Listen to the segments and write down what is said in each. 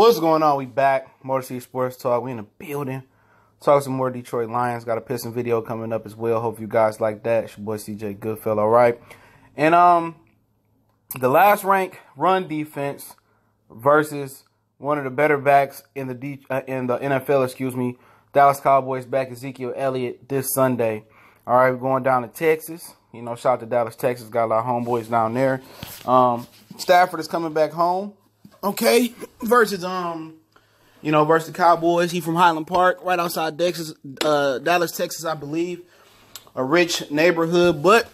What's going on? We back. Motor City Sports Talk. We in the building. Talk some more Detroit Lions. Got a Piston video coming up as well. Hope you guys like that. It's your boy CJ Goodfellow, all right? And the last ranked run defense versus one of the better backs in the NFL, excuse me, Dallas Cowboys back Ezekiel Elliott this Sunday. All right, we're going down to Texas. You know, shout out to Dallas, Texas. Got a lot of homeboys down there. Stafford is coming back home. Okay, versus versus the Cowboys. He from Highland Park, right outside Dallas, Texas, I believe. A rich neighborhood, but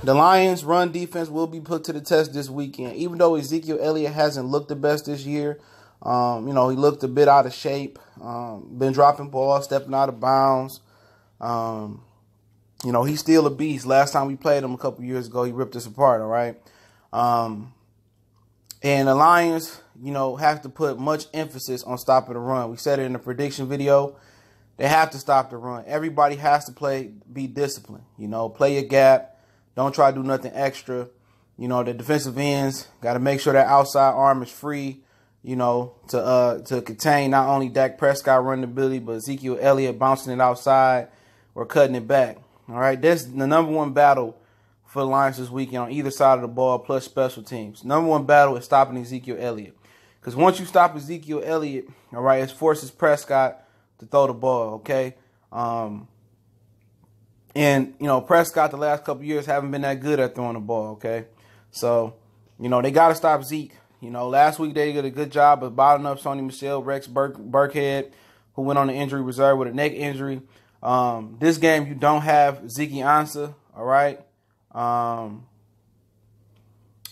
the Lions' run defense will be put to the test this weekend. Even though Ezekiel Elliott hasn't looked the best this year, he looked a bit out of shape. Been dropping balls, stepping out of bounds. He's still a beast. Last time we played him a couple years ago, he ripped us apart. All right. And the Lions, have to put much emphasis on stopping the run. We said it in the prediction video. They have to stop the run. Everybody has to be disciplined. Play your gap. Don't try to do nothing extra. The defensive ends got to make sure that outside arm is free, to contain not only Dak Prescott running ability, but Ezekiel Elliott bouncing it outside or cutting it back. All right, that's the number one battle for the Lions this weekend on either side of the ball, plus special teams. Number one battle is stopping Ezekiel Elliott. Because once you stop Ezekiel Elliott, all right, it forces Prescott to throw the ball, okay? Prescott the last couple years haven't been that good at throwing the ball, okay? So, they got to stop Zeke. Last week they did a good job of bottling up Sony Michel, Rex Burkhead, who went on the injury reserve with a neck injury. This game you don't have Zeke Ansah, all right?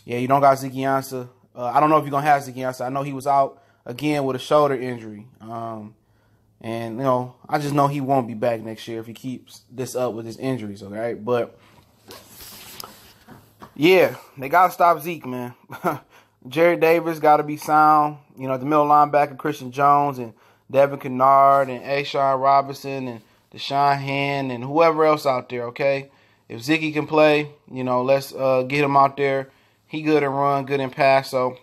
You don't got Zeke Ansah. I don't know if you're going to have Zeke Ansah. I know he was out again with a shoulder injury. I just know he won't be back next year if he keeps this up with his injuries, all right? But, yeah, they got to stop Zeke, man. Jared Davis got to be sound. The middle linebacker, Christian Jones and Devin Kennard and Ashawn Robinson and Deshaun Hand and whoever else out there, okay? If Zeke can play, let's get him out there. He good in run, good in pass. So,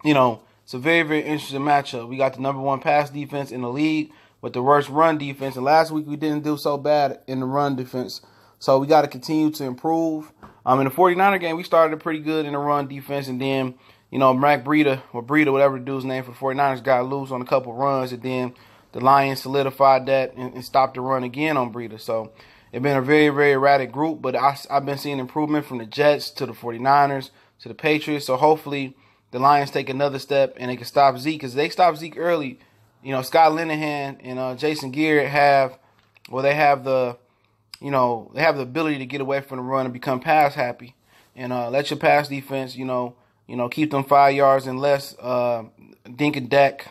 it's a very, very interesting matchup. We got the number one pass defense in the league with the worst run defense. And last week we didn't do so bad in the run defense. So we got to continue to improve. In the 49er game, we started pretty good in the run defense. And then, Mac Breida, whatever the dude's name for 49ers, got loose on a couple runs. And then the Lions solidified that and stopped the run again on Breida. So it's been a very, very erratic group, but I've been seeing improvement from the Jets to the 49ers to the Patriots. So hopefully the Lions take another step and they can stop Zeke. Because they stop Zeke early, Scott Linehan and Jason Garrett have the ability to get away from the run and become pass happy. And let your pass defense, keep them 5 yards and less dink and deck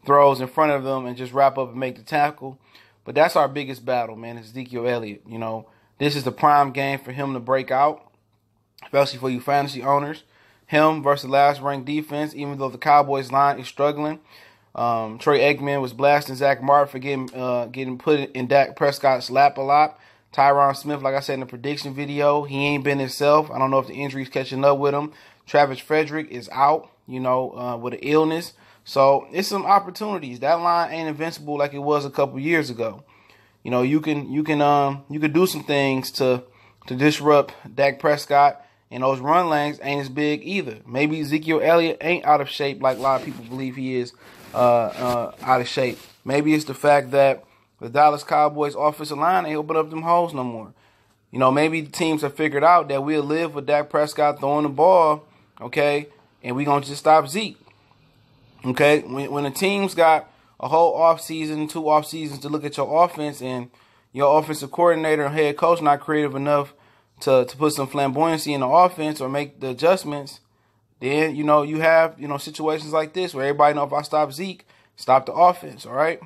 throws in front of them and just wrap up and make the tackle. But that's our biggest battle, man, is Ezekiel Elliott. This is the prime game for him to break out, especially for you fantasy owners. Him versus last-ranked defense, even though the Cowboys line is struggling. Troy Aikman was blasting Zach Martin for getting put in Dak Prescott's lap a lot. Tyron Smith, like I said in the prediction video, he ain't been himself. I don't know if the injury's catching up with him. Travis Frederick is out, with an illness. So it's some opportunities. That line ain't invincible like it was a couple years ago. You can do some things to disrupt Dak Prescott, and those run lanes ain't as big either. Maybe Ezekiel Elliott ain't out of shape like a lot of people believe he is out of shape. Maybe it's the fact that the Dallas Cowboys offensive line ain't open up them holes no more. Maybe the teams have figured out that we'll live with Dak Prescott throwing the ball, okay, and we're going to just stop Zeke. Okay, when a team's got a whole offseason, 2 off seasons to look at your offense, and your offensive coordinator and head coach not creative enough to put some flamboyancy in the offense or make the adjustments, then, you have, situations like this where everybody know if I stop Zeke, stop the offense, all right?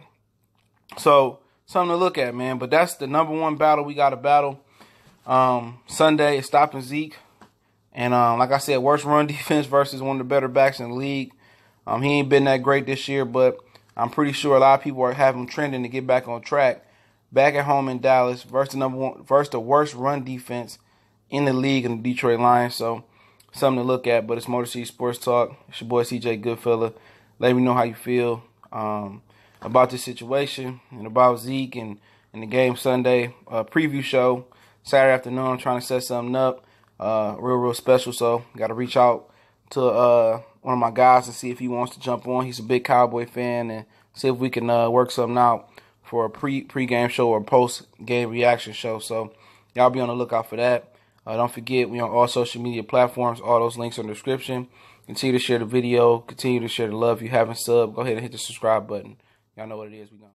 So, something to look at, man. But that's the number one battle we got to battle Sunday is stopping Zeke. And like I said, worst run defense versus one of the better backs in the league. He ain't been that great this year, but I'm pretty sure a lot of people have him trending to get back on track. Back at home in Dallas versus the worst run defense in the league in the Detroit Lions. So something to look at. But it's Motor City Sports Talk. It's your boy CJ Goodfella. Let me know how you feel about this situation and about Zeke and the game Sunday. Preview show Saturday afternoon. I'm trying to set something up real special. So got to reach out to one of my guys and see if he wants to jump on. He's a big Cowboy fan, and see if we can work something out for a pre-game show or post-game reaction show. So y'all be on the lookout for that. Don't forget, we on all social media platforms. All those links are in the description. Continue to share the video. Continue to share the love. If you haven't subbed, go ahead and hit the subscribe button. Y'all know what it is. We gone.